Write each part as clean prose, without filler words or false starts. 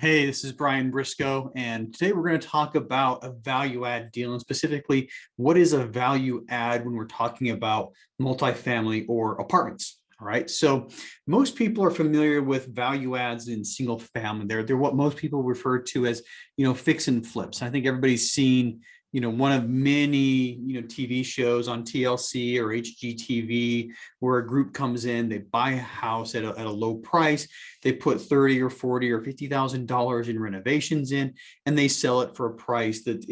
Hey, this is Brian Briscoe, and today we're going to talk about a value add deal, and specifically, what is a value add when we're talking about multifamily or apartments. All right, so most people are familiar with value adds in single family. They're what most people refer to as, fix and flips. I think everybody's seen, one of many, TV shows on TLC or HGTV where a group comes in, they buy a house at a low price, they put 30 or 40 or $50,000 in renovations in, and they sell it for a price that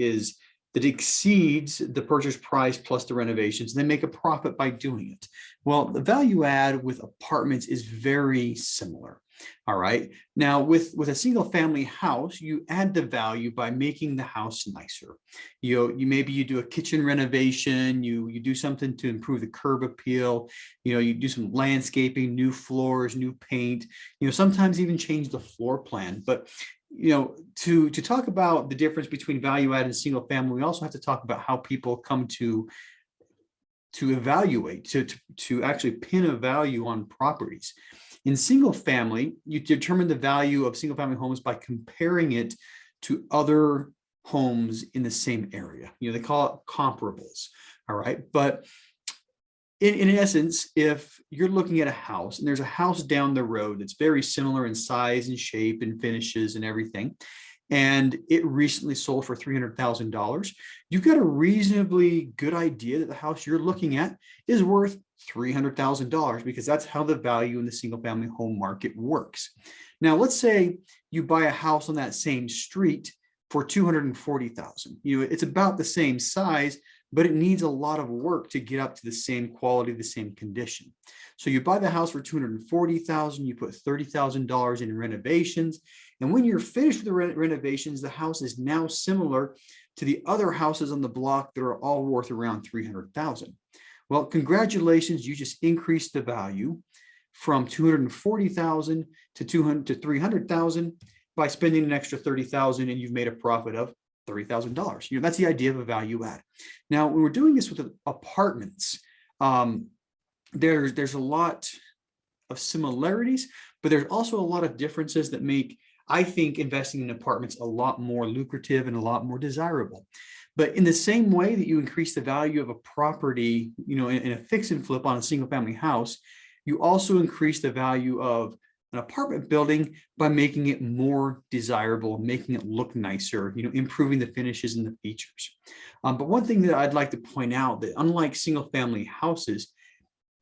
exceeds the purchase price plus the renovations. They make a profit by doing it. Well, the value add with apartments is very similar. All right. Now, with a single family house, you add the value by making the house nicer. Maybe you do a kitchen renovation, you do something to improve the curb appeal, you do some landscaping, new floors, new paint, sometimes even change the floor plan. But to talk about the difference between value add and single family, we also have to talk about how people come to evaluate, to actually pin a value on properties. In single family, you determine the value of single family homes by comparing it to other homes in the same area. They call it comparables. All right. But in essence, if you're looking at a house and there's a house down the road that's very similar in size and shape and finishes and everything, and it recently sold for $300,000, you've got a reasonably good idea that the house you're looking at is worth $300,000, because that's how the value in the single family home market works. Now, let's say you buy a house on that same street for $240,000. It's about the same size, but it needs a lot of work to get up to the same quality, the same condition. So you buy the house for $240,000, you put $30,000 in renovations, and when you're finished with the renovations, the house is now similar to the other houses on the block that are all worth around $300,000. Well, congratulations, you just increased the value from $240,000 to $300,000 by spending an extra $30,000, and you've made a profit of $30,000. That's the idea of a value add. Now, when we're doing this with apartments, there's a lot of similarities, but there's also a lot of differences that make, I think, investing in apartments a lot more lucrative and a lot more desirable. But in the same way that you increase the value of a property, in a fix and flip on a single family house, you also increase the value of an apartment building by making it more desirable, making it look nicer, improving the finishes and the features. But one thing that I'd like to point out, that unlike single family houses,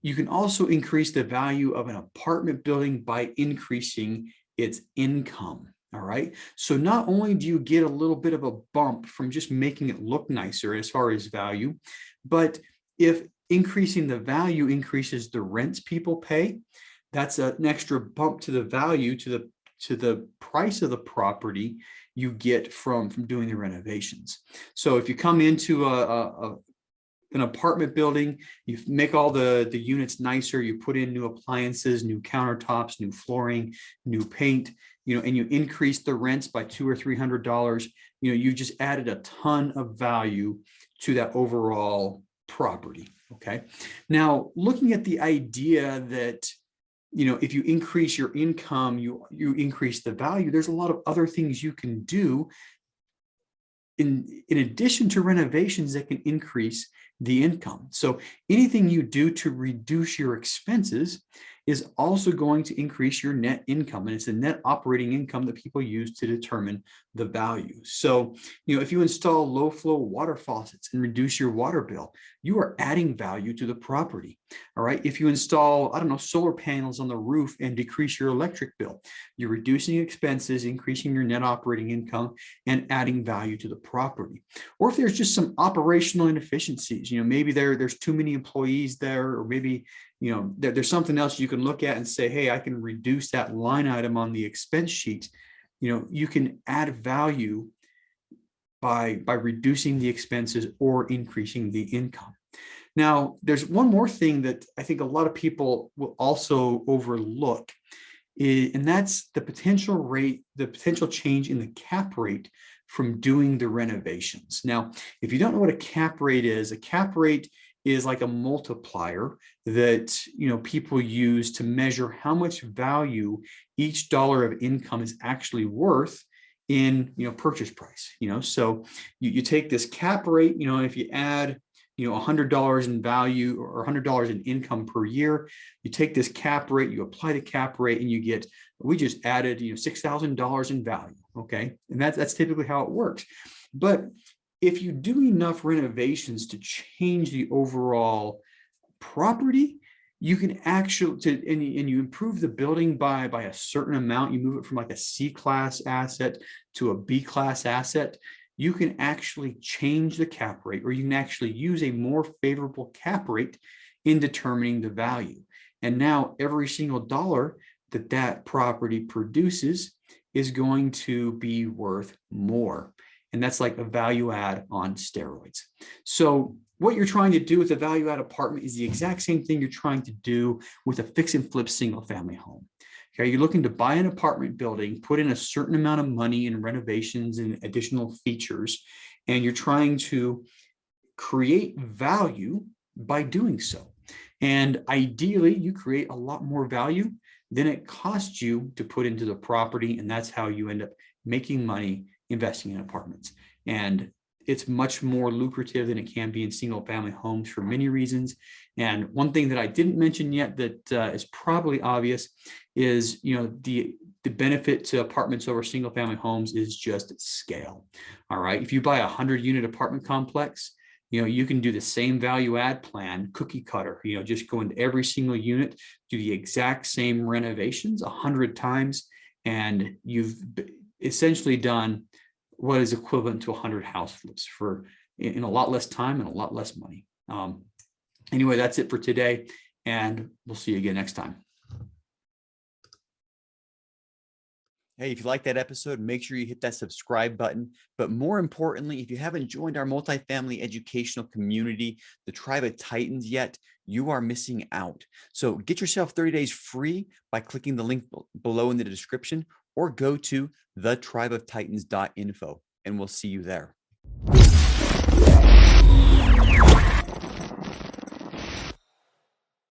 you can also increase the value of an apartment building by increasing its income. All right. So not only do you get a little bit of a bump from just making it look nicer as far as value, but if increasing the value increases the rents people pay, that's an extra bump to the value, to the price of the property you get from doing the renovations. So if you come into an apartment building, you make all the units nicer, you put in new appliances, new countertops, new flooring, new paint, and you increase the rents by $200 or $300, you just added a ton of value to that overall property. Okay. Now, looking at the idea that, if you increase your income, you increase the value, there's a lot of other things you can do in addition to renovations that can increase the income. So anything you do to reduce your expenses is also going to increase your net income. And it's the net operating income that people use to determine the value. So, if you install low flow water faucets and reduce your water bill, you are adding value to the property. All right. If you install, solar panels on the roof and decrease your electric bill, you're reducing expenses, increasing your net operating income, and adding value to the property. Or if there's just some operational inefficiencies, maybe there's too many employees there, or maybe there's something else you can look at and say, hey, I can reduce that line item on the expense sheet. You can add value by reducing the expenses or increasing the income. Now, there's one more thing that I think a lot of people will also overlook, and that's the potential change in the cap rate from doing the renovations. Now, if you don't know what a cap rate is like a multiplier that, people use to measure how much value each dollar of income is actually worth in, purchase price. So you take this cap rate, if you add, $100 in value or $100 in income per year, you take this cap rate, you apply the cap rate, and you get, we just added, $6,000 in value. Okay. And that's typically how it works. But if you do enough renovations to change the overall property, you can actually, and you improve the building by a certain amount, you move it from like a C class asset to a B class asset, you can actually change the cap rate, or you can actually use a more favorable cap rate in determining the value. And now every single dollar that property produces is going to be worth more. And that's like a value add on steroids. So what you're trying to do with a value add apartment is the exact same thing you're trying to do with a fix and flip single family home. Okay, you're looking to buy an apartment building, put in a certain amount of money in renovations and additional features, and you're trying to create value by doing so. And ideally, you create a lot more value than it costs you to put into the property, and that's how you end up making money investing in apartments. And it's much more lucrative than it can be in single family homes for many reasons. And one thing that I didn't mention yet that is probably obvious is, the benefit to apartments over single family homes is just scale. All right. If you buy a 100-unit apartment complex, you can do the same value add plan, cookie cutter, just go into every single unit, do the exact same renovations 100 times, and you've essentially done what is equivalent to 100 house flips in a lot less time and a lot less money. Anyway, that's it for today, and we'll see you again next time. Hey, if you like that episode, make sure you hit that subscribe button. But more importantly, if you haven't joined our multifamily educational community, the Tribe of Titans, yet, you are missing out. So get yourself 30 days free by clicking the link below in the description, or go to thetribeoftitans.info, and we'll see you there.